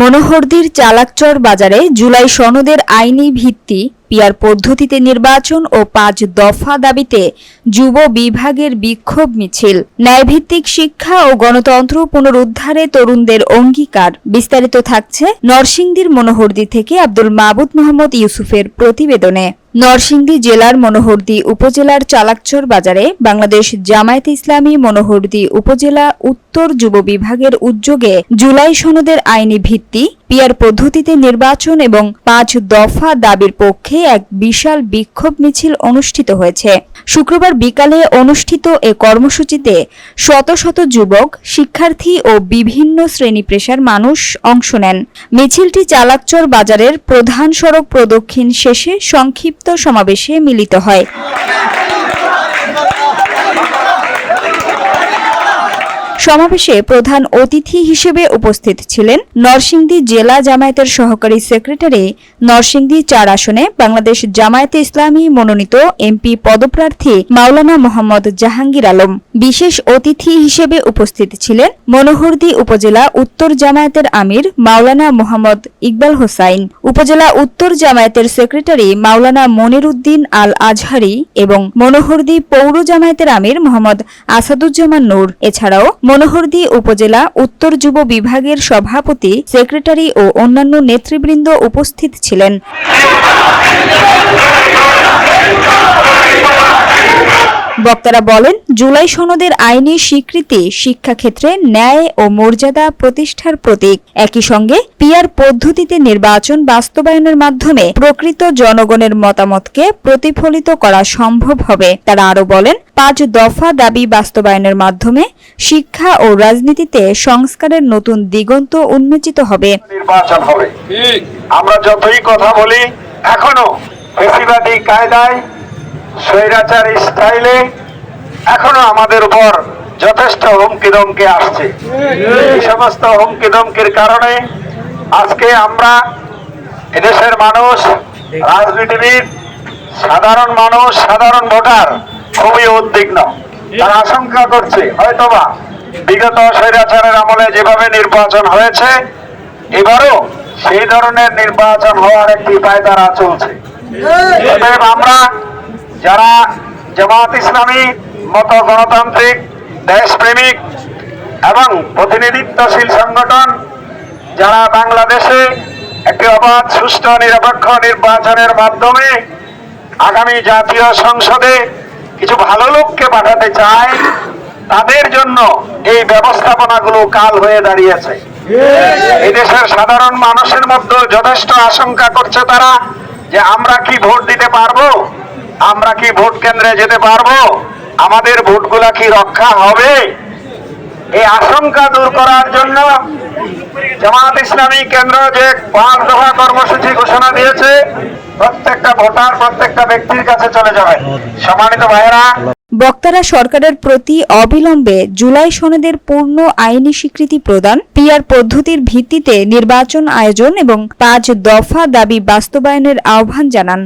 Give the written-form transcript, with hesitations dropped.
মনোহরদীর চালাকচর বাজারে জুলাই সনদের আইনি ভিত্তি পিআর পদ্ধতিতে নির্বাচন ও ৫ দফা দাবিতে যুব বিভাগের বিক্ষোভ মিছিল। ন্যায়ভিত্তিক শিক্ষা ও গণতন্ত্র পুনরুদ্ধারে তরুণদের অঙ্গীকার। বিস্তারিত থাকছে নরসিংদীর মনোহরদী থেকে আব্দুল মাবুদ মোহাম্মদ ইউসুফের প্রতিবেদনে। নরসিংদী জেলার মনোহরদী উপজেলার চালাকচর বাজারে বাংলাদেশ জামায়াতে ইসলামী মনোহরদী উপজেলা উত্তর যুব বিভাগের উদ্যোগে জুলাই সনদের আইনি ভিত্তি পিআর পদ্ধতিতে নির্বাচন এবং ৫ দফা দাবির পক্ষে এক বিশাল বিক্ষোভ মিছিল অনুষ্ঠিত হয়েছে। শুক্রবার বিকালে অনুষ্ঠিত এ কর্মসূচিতে শত শত যুবক, শিক্ষার্থী ও বিভিন্ন শ্রেণী পেশার মানুষ অংশ নেন। মিছিলটি চালাকচর বাজারের প্রধান সড়ক প্রদক্ষিণ শেষে সংক্ষিপ্ত সমাবেশে মিলিত হয়। সমাবেশে প্রধান অতিথি হিসেবে উপস্থিত ছিলেন নরসিংদী জেলা জামায়াতের সহকারী সেক্রেটারি, নরসিংদী ৪ আসনে বাংলাদেশ জামায়াতে ইসলামী মনোনীত এমপি পদপ্রার্থী মাওলানা মোহাম্মদ জাহাঙ্গীর আলম। বিশেষ অতিথি হিসেবে উপস্থিত ছিলেন মনোহরদী উপজেলা উত্তর জামায়াতের আমির মাওলানা মোহাম্মদ ইকবাল হোসাইন, উপজেলা উত্তর জামায়াতের সেক্রেটারি মাওলানা মনির উদ্দিন আল আজহারি এবং মনোহরদী পৌর জামায়াতের আমির মোহাম্মদ আসাদুজ্জামান নূর। এছাড়াও মনোহরদী উপজেলা উত্তর যুব বিভাগের সভাপতি, সেক্রেটারি ও অন্যান্য নেতৃবৃন্দ উপস্থিত ছিলেন। বক্তারা বলেন, জুলাই সনদের আইনি স্বীকৃতি শিক্ষাক্ষেত্রে ন্যায় ও মর্যাদা প্রতিষ্ঠার প্রতীক। একই সঙ্গে পিআর পদ্ধতিতে নির্বাচন বাস্তবায়নের মাধ্যমে প্রকৃত জনগণের মতামতকে প্রতিফলিত করা সম্ভব হবে। তারা আরও বলেন, ৫ দফা দাবি বাস্তবায়নের মাধ্যমে শিক্ষা ও রাজনীতিতে সংস্কারের নতুন দিগন্ত উন্মোচিত হবে। নির্বাচন হবে। আমরা যতই কথা বলি, এখনো ফ্যাসিবাদী কায়দায়, স্বৈরাচার স্টাইলে এখনো আমাদের উপর যথেষ্ট হুমকি ধমকি আসছে। এই সমস্ত হুমকি ধমকির কারণে আজকে আমরা এদেশের মানুষ, রাজনীতিবিদ, সাধারণ মানুষ, সাধারণ ভোটার খুবই উদ্বিগ্ন। তারা আশঙ্কা করছে হয়তোবা বিগত স্বৈরাচারের আমলে যেভাবে নির্বাচন হয়েছে, এবারও সেই ধরনের নির্বাচন হওয়ার একটি পায়তারা চলছে। অতএব আমরা যারা জামায়াত ইসলামী মতো গণতান্ত্রিক, দেশপ্রেমিক এবং প্রতিনিধিত্বশীল সংগঠন, যারা বাংলাদেশে একটি অবাধ, সুষ্ঠু, নিরপেক্ষ নির্বাচনের মাধ্যমে আগামী জাতীয় সংসদে কিছু ভালো লোককে পাঠাতে চায়, তাদের জন্য এই ব্যবস্থাপনাগুলো কাল হয়ে দাঁড়িয়েছে। এই দেশের সাধারণ মানুষের মধ্যে যথেষ্ট আশঙ্কা করছে তারা যে আমরা কি ভোট দিতে পারবো, আমরা কি ভোট কেন্দ্রে যেতে পারবো, আমাদের ভোটগুলা কি রক্ষা হবে। এই আশঙ্কা দূর করার জন্য জামায়াত ইসলামী কেন্দ্র যে ৫ দফা কর্মসূচি ঘোষণা দিয়েছে, প্রত্যেকটা ভোটার, প্রত্যেকটা ব্যক্তির কাছে চলে যাবে। সম্মানিত ভাইয়েরা, বক্তারা সরকারের প্রতি অবিলম্বে জুলাই সনদের পূর্ণ আইনি স্বীকৃতি প্রদান, পিআর পদ্ধতির ভিত্তিতে নির্বাচন আয়োজন এবং ৫ দফা দাবি বাস্তবায়নের আহ্বান জানান।